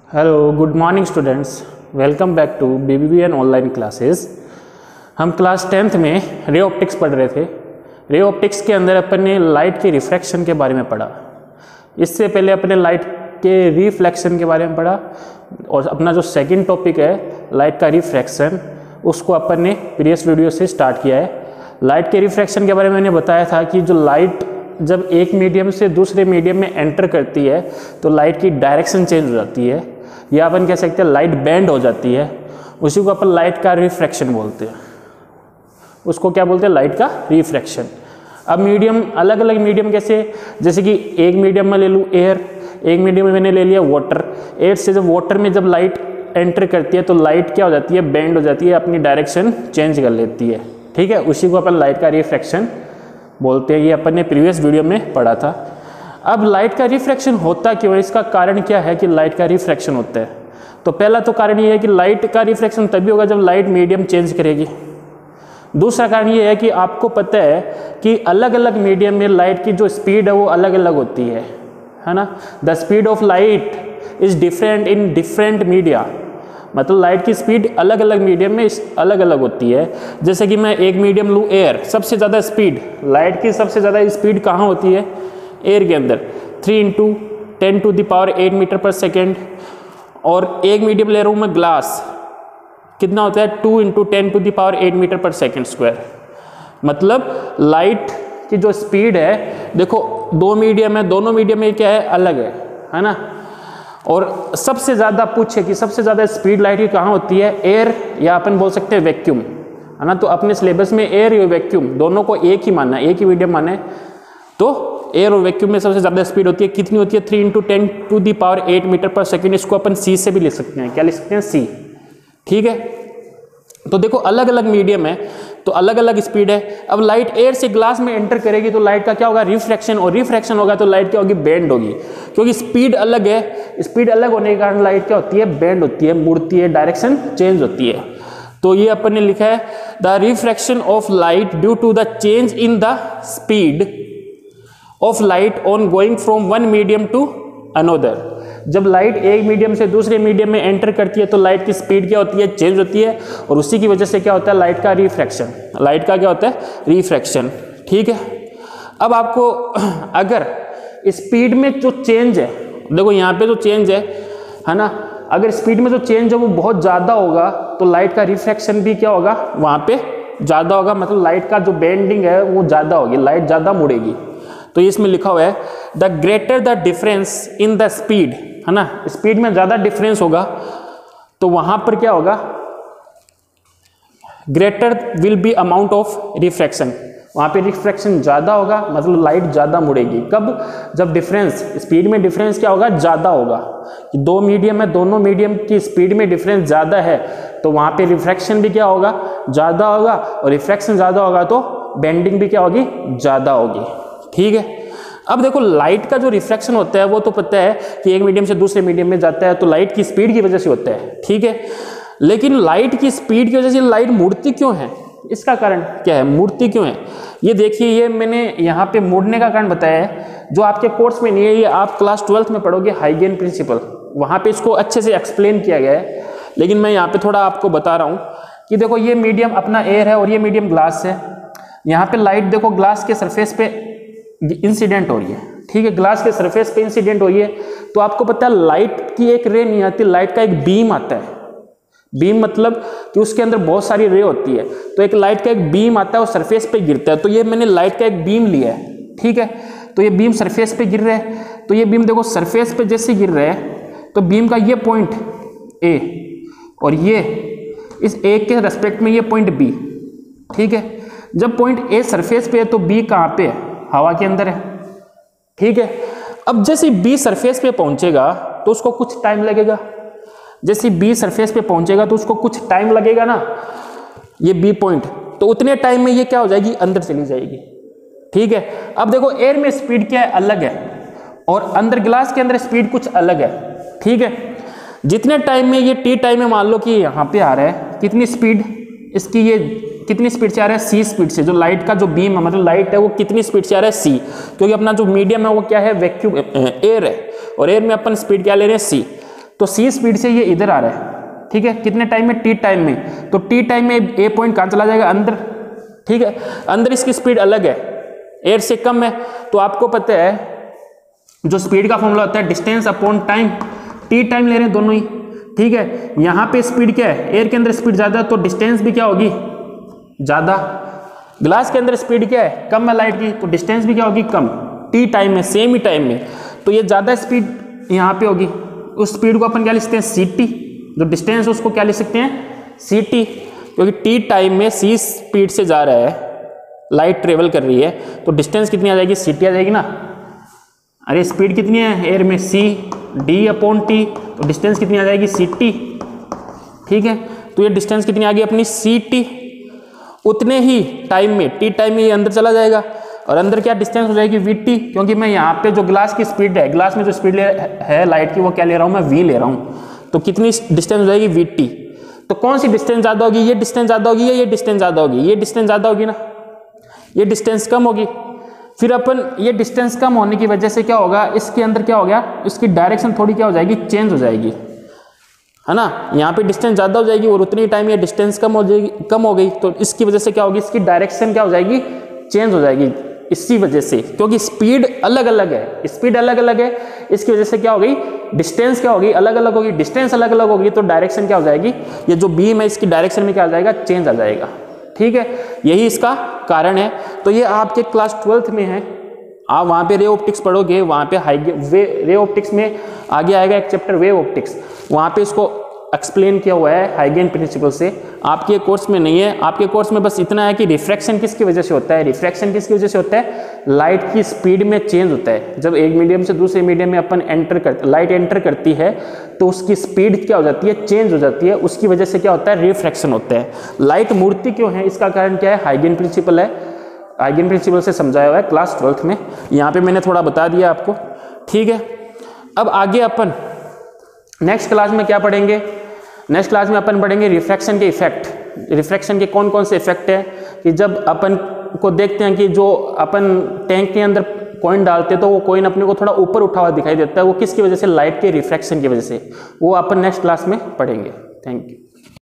Hello good morning students, welcome back to BBBN online classes. हम class 10th में ray optics पढ़ रहे थे। रे ऑप्टिक्स के अंदर अपन ने लाइट के रिफ्रैक्शन के बारे में पढ़ा। इससे पहले अपने लाइट के रिफ्लेक्शन के बारे में पढ़ा और अपना जो सेकंड टॉपिक है लाइट का रिफ्रैक्शन, उसको अपन ने प्रीवियस वीडियो से स्टार्ट किया है। लाइट के रिफ्रैक्शन के बारे में मैंने बताया था कि जो लाइट जब एक मीडियम से दूसरे मीडियम में एंटर करती है तो लाइट की डायरेक्शन चेंज हो जाती है, या अपन कह सकते हैं लाइट बेंड हो जाती है। उसी को अपन लाइट का रिफ्रैक्शन बोलते हैं। उसको क्या बोलते हैं? लाइट का रिफ्रैक्शन। अब मीडियम, अलग अलग मीडियम कैसे, जैसे कि एक मीडियम में ले लूँ एयर, एक मीडियम में मैंने ले लिया वाटर। एयर से जब वाटर में जब लाइट एंटर करती है तो लाइट क्या हो जाती है? बेंड हो जाती है, अपनी डायरेक्शन चेंज कर लेती है। ठीक है, उसी को अपन लाइट का रिफ्रैक्शन बोलते हैं। ये अपन ने प्रीवियस वीडियो में पढ़ा था। अब लाइट का रिफ्रैक्शन होता क्यों है, इसका कारण क्या है कि लाइट का रिफ्रैक्शन होता है? तो पहला तो कारण ये है कि लाइट का रिफ्रैक्शन तभी होगा जब लाइट मीडियम चेंज करेगी। दूसरा कारण ये है कि आपको पता है कि अलग अलग मीडियम में लाइट की जो स्पीड है वो अलग अलग होती है ना। The speed of light is different in different media. मतलब लाइट की स्पीड अलग अलग मीडियम में अलग अलग होती है। जैसे कि मैं एक मीडियम लूँ एयर, सबसे ज़्यादा स्पीड, लाइट की सबसे ज़्यादा स्पीड कहाँ होती है? एयर के अंदर 3 × 10⁸ मीटर पर सेकेंड। और एक मीडियम ले रहा हूँ मैं ग्लास, कितना होता है? 2 × 10⁸ मीटर पर सेकेंड स्क्वायर। मतलब लाइट की जो स्पीड है, देखो दो मीडियम है, दोनों मीडियम में क्या है? अलग है ना। और सबसे ज़्यादा पूछे कि सबसे ज़्यादा स्पीड लाइट की कहाँ होती है? एयर, या अपन बोल सकते हैं वैक्यूम, है ना। तो अपने सिलेबस में एयर या वैक्यूम दोनों को एक ही मानना है, एक ही मीडियम माना है। तो एयर और वैक्यूम में सबसे ज़्यादा स्पीड होती है। कितनी होती है? 3 × 10⁸ मीटर पर सेकेंड। इसको अपन सी से भी लिख सकते हैं। क्या लिख सकते हैं? सी। ठीक है, तो देखो अलग अलग मीडियम है तो अलग अलग स्पीड है। अब लाइट एयर से ग्लास में एंटर करेगी तो लाइट का क्या होगा? रिफ्रैक्शन। और रिफ्रैक्शन होगा तो लाइट क्या होगी? बेंड होगी, क्योंकि स्पीड अलग है। स्पीड अलग होने के कारण लाइट क्या होती है? बेंड होती है, मुड़ती है, डायरेक्शन चेंज होती है। तो ये अपन ने लिखा है the refraction of light due to the change in the speed of light on going from one medium to another. जब लाइट एक मीडियम से दूसरे मीडियम में एंटर करती है तो लाइट की स्पीड क्या होती है? चेंज होती है। और उसी की वजह से क्या होता है? लाइट का रिफ्रैक्शन। लाइट का क्या होता है? रिफ्रैक्शन। ठीक है, अब आपको अगर स्पीड में जो चेंज है, देखो यहाँ पे जो चेंज है ना, अगर स्पीड में जो चेंज है वो बहुत ज़्यादा होगा तो लाइट का रिफ्रैक्शन भी क्या होगा? वहाँ पे ज़्यादा होगा। मतलब लाइट का जो बेंडिंग है वो ज़्यादा होगी, लाइट ज़्यादा मुड़ेगी। तो इसमें लिखा हुआ है the greater the difference in the speed, है ना। स्पीड में ज़्यादा डिफरेंस होगा तो वहाँ पर क्या होगा? Greater will be amount of refraction. वहाँ पे रिफ्रैक्शन ज़्यादा होगा, मतलब लाइट ज़्यादा मुड़ेगी। कब? जब डिफरेंस, स्पीड में डिफरेंस क्या होगा? ज़्यादा होगा। दो मीडियम है, दोनों मीडियम की स्पीड में डिफरेंस ज़्यादा है तो वहाँ पे रिफ्रैक्शन भी क्या होगा? ज़्यादा होगा। और रिफ्रैक्शन ज़्यादा होगा तो बेंडिंग भी क्या होगी? ज़्यादा होगी। ठीक है, अब देखो लाइट का जो रिफ्रैक्शन होता है वो तो पता है कि एक मीडियम से दूसरे मीडियम में जाता है तो लाइट की स्पीड की वजह से होता है। ठीक है, लेकिन लाइट की स्पीड की वजह से लाइट मुड़ती क्यों है? इसका कारण क्या है? मुड़ती क्यों है? ये देखिए, ये मैंने यहाँ पे मुड़ने का कारण बताया है जो आपके कोर्स में नहीं है। ये आप क्लास 12th में पढ़ोगे, हाइगेन प्रिंसिपल, वहाँ पे इसको अच्छे से एक्सप्लेन किया गया है। लेकिन मैं यहाँ पे थोड़ा आपको बता रहा हूँ कि देखो ये मीडियम अपना एयर है और ये मीडियम ग्लास है। यहाँ पे लाइट देखो ग्लास के सरफेस पे इंसिडेंट हो रही है। ठीक है, ग्लास के सरफेस पे इंसिडेंट हो रही है तो आपको पता है लाइट की एक रे नहीं आती, लाइट का एक बीम आता है। बीम मतलब कि उसके अंदर बहुत सारी रे होती है, तो एक लाइट का एक बीम आता है, वो सरफेस पे गिरता है। तो ये मैंने लाइट का एक बीम लिया है। ठीक है, तो ये बीम सरफेस पे गिर रहा है, तो ये बीम देखो सरफेस पे जैसे गिर रहा है तो बीम का ये पॉइंट ए और ये इस ए के रेस्पेक्ट में ये पॉइंट बी। ठीक है, जब पॉइंट ए सरफेस पे है तो बी कहाँ पे है? हवा के अंदर है। ठीक है, अब जैसे बी सरफेस पे पहुंचेगा तो उसको कुछ टाइम लगेगा। जैसे बी सरफेस पे पहुंचेगा तो उसको कुछ टाइम लगेगा ना, ये बी पॉइंट, तो उतने टाइम में ये क्या हो जाएगी? अंदर चली जाएगी। ठीक है, अब देखो एयर में स्पीड क्या है? अलग है, और अंदर ग्लास के अंदर स्पीड कुछ अलग है। ठीक है, जितने टाइम में ये टी टाइम में मान लो कि यहाँ पे आ रहा है, कितनी स्पीड इसकी, ये कितनी स्पीड से आ रहा है? सी स्पीड से। जो लाइट का जो बीम है, मतलब लाइट है, वो कितनी स्पीड से आ रहा है? सी, क्योंकि अपना जो मीडियम है वो क्या है? वैक्यूम एयर है, और एयर में अपन स्पीड क्या ले रहे हैं? सी। तो c स्पीड से ये इधर आ रहा है, ठीक है, कितने टाइम में, t टाइम में। तो t टाइम में a पॉइंट कहाँ चला जाएगा, अंदर, ठीक है। अंदर इसकी स्पीड अलग है, एयर से कम है। तो आपको पता है जो स्पीड का फॉर्मूला होता है distance upon time, t time ले रहे हैं दोनों ही, ठीक है। यहाँ पे स्पीड क्या है, एयर के अंदर स्पीड ज्यादा, तो डिस्टेंस भी क्या होगी, ज्यादा। ग्लास के अंदर स्पीड क्या है, कम है लाइट की, तो डिस्टेंस भी क्या होगी, कम। t टाइम में, सेम ही टाइम में, तो ये ज्यादा स्पीड यहाँ पे होगी। उस स्पीड को अपन क्या लिख सकते हैं, ct। जो डिस्टेंस है उसको क्या लिख सकते हैं, ct, क्योंकि t टाइम में c स्पीड से जा रहा है, लाइट ट्रेवल कर रही है, तो डिस्टेंस कितनी आ जाएगी, ct आ जाएगी ना। अरे स्पीड कितनी है एयर में, c d अपॉन t, तो डिस्टेंस कितनी आ जाएगी, ct, ठीक है। तो ये डिस्टेंस कितनी आ गई अपनी, ct। उतने ही टाइम में, t टाइम में ये अंदर चला जाएगा, और अंदर क्या डिस्टेंस हो जाएगी, vt, क्योंकि मैं यहाँ पे जो ग्लास की स्पीड है, ग्लास में जो स्पीड है लाइट की, वो क्या ले रहा हूँ मैं, v ले रहा हूँ। तो कितनी डिस्टेंस हो जाएगी, vt। तो कौन सी डिस्टेंस ज्यादा होगी, ये डिस्टेंस ज्यादा होगी या ये डिस्टेंस ज्यादा होगी, ये डिस्टेंस ज्यादा होगी ना, ये डिस्टेंस कम होगी। फिर अपन ये डिस्टेंस कम होने की वजह से क्या होगा, इसके अंदर क्या हो गया, इसकी डायरेक्शन थोड़ी क्या हो जाएगी, चेंज हो जाएगी, है ना। यहाँ पे डिस्टेंस ज्यादा हो जाएगी और उतनी टाइम ये डिस्टेंस कम हो जाएगी, कम हो गई, तो इसकी वजह से क्या होगी, इसकी डायरेक्शन क्या हो जाएगी, चेंज हो जाएगी। इसी वजह से, क्योंकि स्पीड अलग अलग है, स्पीड अलग अलग है, इसकी वजह से क्या हो गई, डिस्टेंस क्या होगी, अलग अलग होगी। डिस्टेंस अलग अलग होगी तो डायरेक्शन क्या हो जाएगी, ये जो बीम है इसकी डायरेक्शन में क्या आ जाएगा, चेंज आ जाएगा, ठीक है। यही इसका कारण है। तो ये आपके क्लास 12th में है, आप वहाँ पे रे ऑप्टिक्स पढ़ोगे, वहाँ पे रे ऑप्टिक्स में आगे आएगा एक चैप्टर वेव ऑप्टिक्स, वहाँ पे इसको एक्सप्लेन किया हुआ है हाइगेन प्रिंसिपल से। आपके कोर्स में नहीं है, आपके कोर्स में बस इतना है कि रिफ्रैक्शन किसकी वजह से होता है, रिफ्रैक्शन किसकी वजह से होता है, लाइट की स्पीड में चेंज होता है। जब एक मीडियम से दूसरे मीडियम में अपन लाइट एंटर करती है तो उसकी स्पीड क्या हो जाती है, चेंज हो जाती है, उसकी वजह से क्या होता है, रिफ्रैक्शन होता है। लाइट मुड़ती क्यों है, इसका कारण क्या है, हाइगेन प्रिंसिपल है, हाइगेन प्रिंसिपल से समझाया हुआ है क्लास 12th में, यहाँ पे मैंने थोड़ा बता दिया आपको, ठीक है। अब आगे अपन नेक्स्ट क्लास में क्या पढ़ेंगे, नेक्स्ट क्लास में अपन पढ़ेंगे रिफ्रैक्शन के इफेक्ट। रिफ्रैक्शन के कौन कौन से इफेक्ट है, कि जब अपन को देखते हैं कि जो अपन टैंक के अंदर कॉइन डालते हैं तो वो कॉइन अपने को थोड़ा ऊपर उठा हुआ दिखाई देता है, वो किसकी वजह से, लाइट के रिफ्रैक्शन की वजह से, वो अपन नेक्स्ट क्लास में पढ़ेंगे। Thank you.